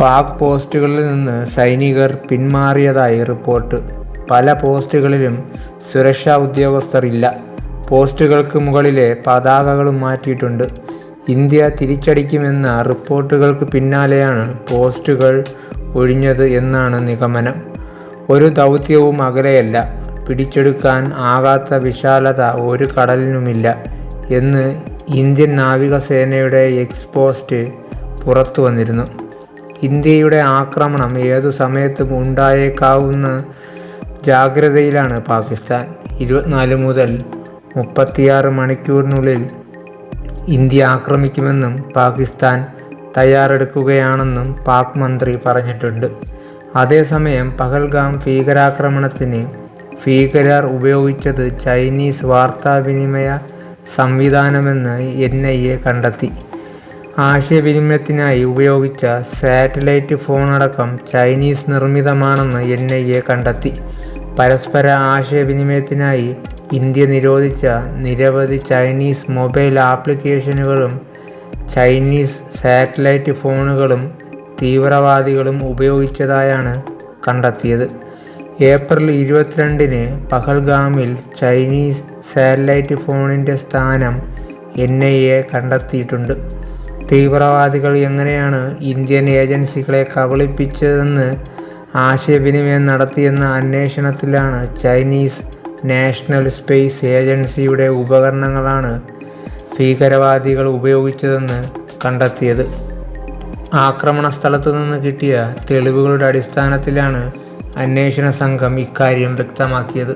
പാക് പോസ്റ്റുകളിൽ നിന്ന് സൈനികർ പിന്മാറിയതായി റിപ്പോർട്ട്. പല പോസ്റ്റുകളിലും സുരക്ഷാ ഉദ്യോഗസ്ഥർ ഇല്ല. പോസ്റ്റുകൾക്ക് മുകളിലെ പതാകകളും മാറ്റിയിട്ടുണ്ട്. ഇന്ത്യ തിരിച്ചടിക്കുമെന്ന റിപ്പോർട്ടുകൾക്ക് പിന്നാലെയാണ് പോസ്റ്റുകൾ ഒഴിഞ്ഞത് എന്നാണ് നിഗമനം. ഒരു ദൗത്യവും അകലെയല്ല, പിടിച്ചെടുക്കാൻ ആകാത്ത വിശാലത ഒരു കടലിനുമില്ല എന്ന് ഇന്ത്യൻ നാവികസേനയുടെ എക്സ് പോസ്റ്റ് പുറത്തു വന്നിരുന്നു. ഇന്ത്യയുടെ ആക്രമണം ഏതു സമയത്തും ഉണ്ടായേക്കാവുന്ന ജാഗ്രതയിലാണ് പാകിസ്ഥാൻ. 24 മുതൽ 36 മണിക്കൂറിനുള്ളിൽ ഇന്ത്യ ആക്രമിക്കുമെന്നും പാകിസ്ഥാൻ തയ്യാറെടുക്കുകയാണെന്നും പാക് മന്ത്രി പറഞ്ഞിട്ടുണ്ട്. അതേസമയം പഹൽഗാം ഭീകരാക്രമണത്തിന് ഭീകരർ ഉപയോഗിച്ചത് ചൈനീസ് വാർത്താവിനിമയ സംവിധാനമെന്ന് NIA കണ്ടെത്തി. ആശയവിനിമയത്തിനായി ഉപയോഗിച്ച സാറ്റലൈറ്റ് ഫോണടക്കം ചൈനീസ് നിർമ്മിതമാണെന്ന് NIA കണ്ടെത്തി. പരസ്പര ആശയവിനിമയത്തിനായി ഇന്ത്യ നിരോധിച്ച നിരവധി ചൈനീസ് മൊബൈൽ ആപ്ലിക്കേഷനുകളും ചൈനീസ് സാറ്റലൈറ്റ് ഫോണുകളും തീവ്രവാദികളും ഉപയോഗിച്ചതായാണ് കണ്ടെത്തിയത്. ഏപ്രിൽ 22-ന് പഹൽഗാമിൽ ചൈനീസ് സാറ്റലൈറ്റ് ഫോണിൻ്റെ സ്ഥാനം NIA കണ്ടെത്തിയിട്ടുണ്ട്. തീവ്രവാദികൾ എങ്ങനെയാണ് ഇന്ത്യൻ ഏജൻസികളെ കബളിപ്പിച്ചതെന്ന് ആശയവിനിമയം നടത്തിയെന്ന അന്വേഷണത്തിലാണ് ചൈനീസ് നാഷണൽ സ്പേസ് ഏജൻസിയുടെ ഉപകരണങ്ങളാണ് ഭീകരവാദികൾ ഉപയോഗിച്ചതെന്ന് കണ്ടെത്തിയത്. ആക്രമണ സ്ഥലത്തുനിന്ന് കിട്ടിയ തെളിവുകളുടെ അടിസ്ഥാനത്തിലാണ് അന്വേഷണ സംഘം ഇക്കാര്യം വ്യക്തമാക്കിയത്.